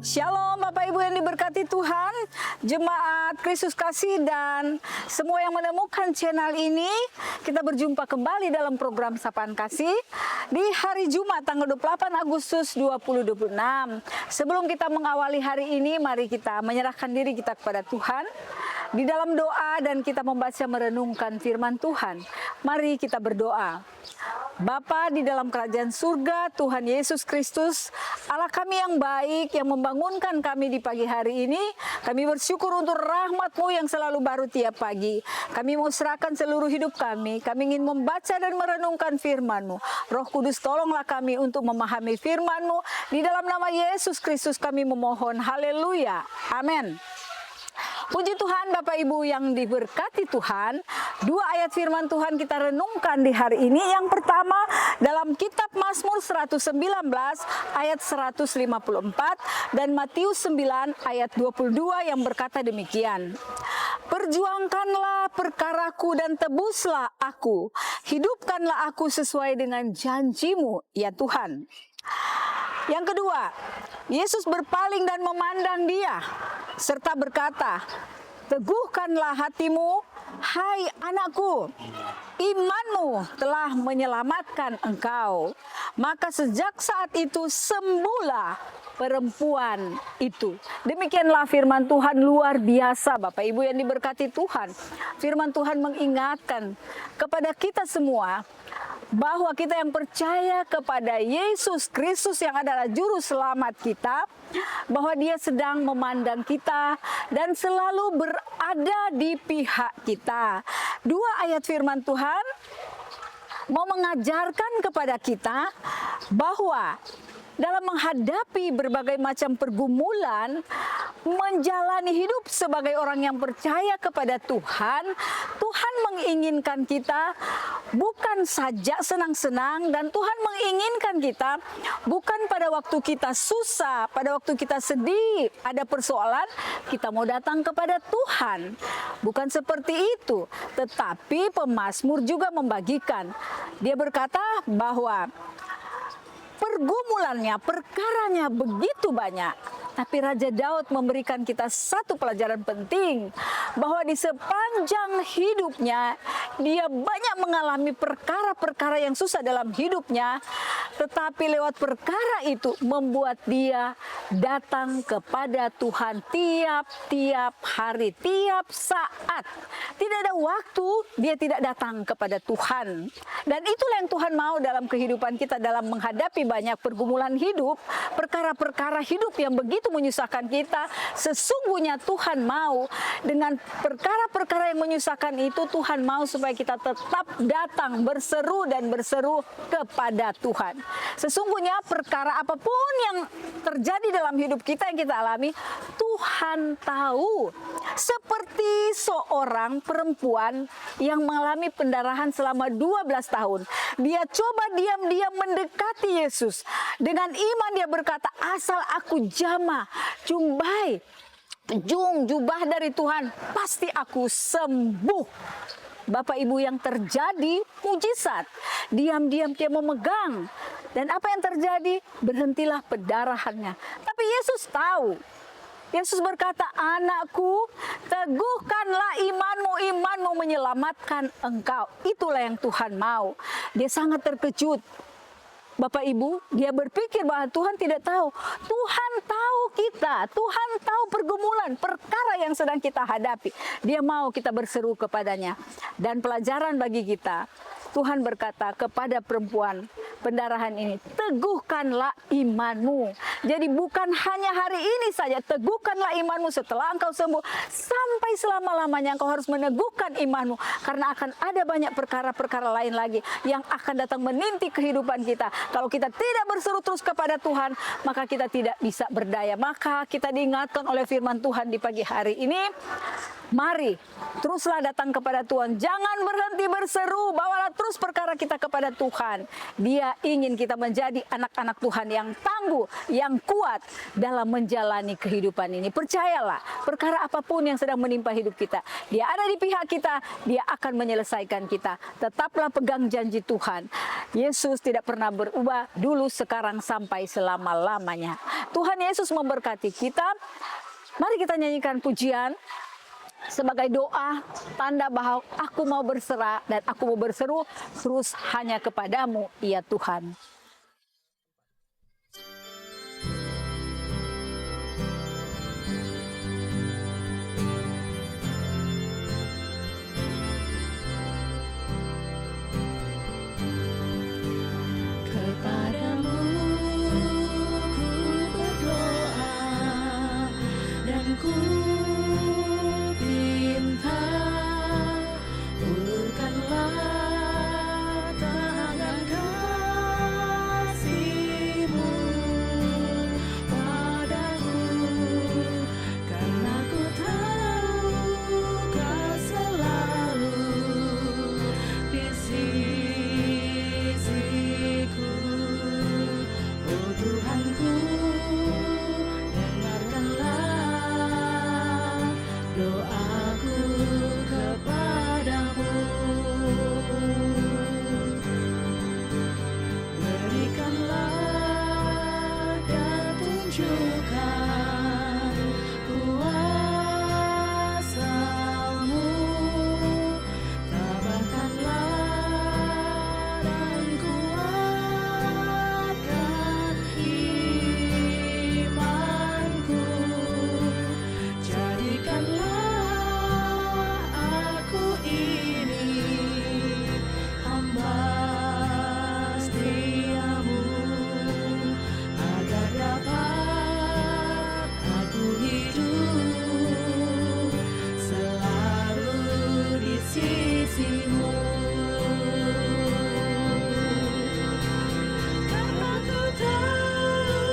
Shalom Bapak Ibu yang diberkati Tuhan, Jemaat Kristus Kasih dan semua yang menemukan channel ini. Kita berjumpa kembali dalam program Sapaan Kasih di hari Jumat tanggal 28 Agustus 2026. Sebelum kita mengawali hari ini, mari kita menyerahkan diri kita kepada Tuhan di dalam doa dan kita membaca merenungkan firman Tuhan. Mari kita berdoa. Bapa di dalam kerajaan surga, Tuhan Yesus Kristus, Allah kami yang baik, yang membangunkan kami di pagi hari ini. Kami bersyukur untuk rahmat-Mu yang selalu baru tiap pagi. Kami mau serahkan seluruh hidup kami. Kami ingin membaca dan merenungkan firman-Mu. Roh Kudus, tolonglah kami untuk memahami firman-Mu. Di dalam nama Yesus Kristus kami memohon. Haleluya. Amin. Puji Tuhan Bapak Ibu yang diberkati Tuhan. Dua ayat firman Tuhan kita renungkan di hari ini. Yang pertama dalam kitab Mazmur 119 ayat 154 dan Matius 9 ayat 22 yang berkata demikian. Perjuangkanlah perkaraku dan tebuslah aku. Hidupkanlah aku sesuai dengan janji-Mu ya Tuhan. Yang kedua, Yesus berpaling dan memandang dia, serta berkata, teguhkanlah hatimu, hai anakku, imanmu telah menyelamatkan engkau. Maka sejak saat itu sembuhlah perempuan itu. Demikianlah firman Tuhan luar biasa Bapak Ibu yang diberkati Tuhan. Firman Tuhan mengingatkan kepada kita semua, bahwa kita yang percaya kepada Yesus Kristus yang adalah juru selamat kita, bahwa dia sedang memandang kita dan selalu berada di pihak kita. Dua ayat firman Tuhan mau mengajarkan kepada kita bahwa dalam menghadapi berbagai macam pergumulan, menjalani hidup sebagai orang yang percaya kepada Tuhan, Tuhan menginginkan kita bukan saja senang-senang, dan Tuhan menginginkan kita bukan pada waktu kita susah, pada waktu kita sedih, ada persoalan, kita mau datang kepada Tuhan. Bukan seperti itu, tetapi pemazmur juga membagikan. Dia berkata bahwa pergumulannya, perkaranya begitu banyak. Tapi Raja Daud memberikan kita satu pelajaran penting, bahwa di sepanjang hidupnya dia banyak mengalami perkara-perkara yang susah dalam hidupnya, tetapi lewat perkara itu membuat dia datang kepada Tuhan tiap-tiap hari, tiap saat. Tidak ada waktu dia tidak datang kepada Tuhan. Dan itulah yang Tuhan mau dalam kehidupan kita, dalam menghadapi banyak pergumulan hidup, perkara-perkara hidup yang begitu menyusahkan kita. Sesungguhnya Tuhan mau dengan perkara-perkara yang menyusahkan itu, Tuhan mau supaya kita tetap datang berseru dan berseru kepada Tuhan. Sesungguhnya perkara apapun yang terjadi dalam hidup kita yang kita alami, Tuhan tahu. Seperti seorang perempuan yang mengalami pendarahan selama 12 tahun. Dia coba diam-diam mendekati Yesus. Dengan iman dia berkata, asal aku jamah, jumbai, jubah dari Tuhan, pasti aku sembuh. Bapak Ibu, yang terjadi mujizat. Diam-diam dia memegang. Dan apa yang terjadi? Berhentilah pendarahannya. Tapi Yesus tahu. Yesus berkata, anakku, teguhkanlah imanmu, imanmu menyelamatkan engkau. Itulah yang Tuhan mau. Dia sangat terkejut. Bapak Ibu, dia berpikir bahwa Tuhan tidak tahu. Tuhan tahu kita, Tuhan tahu pergumulan, perkara yang sedang kita hadapi. Dia mau kita berseru kepadanya. Dan pelajaran bagi kita, Tuhan berkata kepada perempuan pendarahan ini, teguhkanlah imanmu. Jadi bukan hanya hari ini saja, teguhkanlah imanmu setelah engkau sembuh. Sampai selama-lamanya engkau harus meneguhkan imanmu. Karena akan ada banyak perkara-perkara lain lagi yang akan datang menintik kehidupan kita. Kalau kita tidak berseru terus kepada Tuhan, maka kita tidak bisa berdaya. Maka kita diingatkan oleh firman Tuhan di pagi hari ini, Mari, teruslah datang kepada Tuhan. Jangan berhenti berseru, bawalah terus perkara kita kepada Tuhan. Dia ingin kita menjadi anak-anak Tuhan yang tangguh, yang kuat dalam menjalani kehidupan ini. Percayalah, perkara apapun yang sedang menimpa hidup kita, Dia ada di pihak kita, Dia akan menyelesaikan kita. Tetaplah pegang janji Tuhan. Yesus tidak pernah berubah, dulu, sekarang, sampai selama-lamanya. Tuhan Yesus memberkati kita. Mari kita nyanyikan pujian sebagai doa, tanda bahwa aku mau berserah dan aku mau berseru terus hanya kepadamu, ya Tuhan. Kepadamu ku berdoa dan ku minta, ulurkanlah tangan kasih-Mu padaku, karena ku tahu Kau selalu di sisiku. Oh Tuhanku, dengarkanlah doaku kepadamu. Berikanlah dan tunjukkan kuasa-Mu, tabahkanlah dan kuatkan imanku. Jadikanlah aku ini hamba setia-Mu, agar dapat aku hidup selalu di sisi-Mu. Karena ku tahu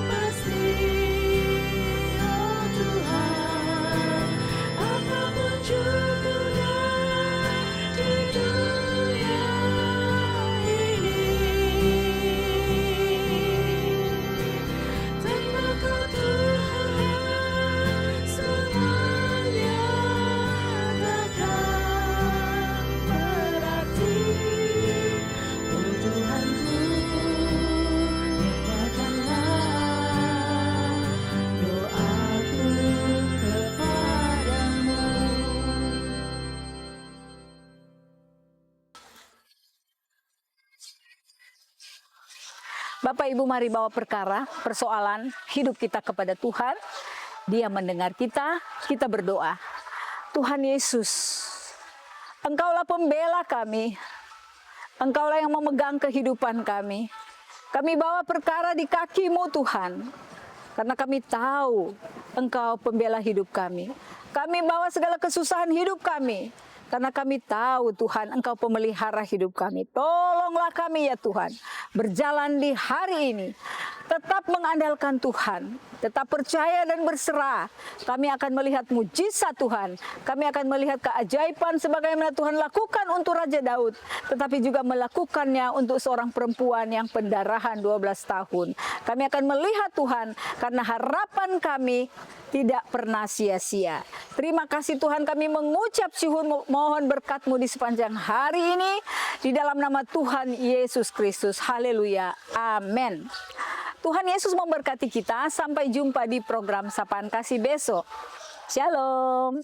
pasti, oh Tuhan, apapun juga di dunia ini, tanpa Kau Tuhan, semuanya takkan berarti. Oh Tuhanku, dengarkanlah doaku kepadamu. Bapak Ibu, mari bawa perkara, persoalan hidup kita kepada Tuhan. Dia mendengar kita, kita berdoa. Tuhan Yesus, Engkaulah pembela kami. Engkaulah yang memegang kehidupan kami. Kami bawa perkara di kaki-Mu Tuhan. Karena kami tahu Engkau pembela hidup kami. Kami bawa segala kesusahan hidup kami. Karena kami tahu Tuhan, Engkau pemelihara hidup kami. Tolonglah kami ya Tuhan, berjalan di hari ini. Tetap mengandalkan Tuhan, tetap percaya dan berserah. Kami akan melihat mujizat Tuhan. Kami akan melihat keajaiban sebagaimana Tuhan lakukan untuk Raja Daud. Tetapi juga melakukannya untuk seorang perempuan yang pendarahan 12 tahun. Kami akan melihat Tuhan, karena harapan kami tidak pernah sia-sia. Terima kasih Tuhan, kami mengucap syukur, mohon berkat-Mu di sepanjang hari ini. Di dalam nama Tuhan Yesus Kristus. Haleluya. Amin. Tuhan Yesus memberkati kita. Sampai jumpa di program Sapaan Kasih besok. Shalom.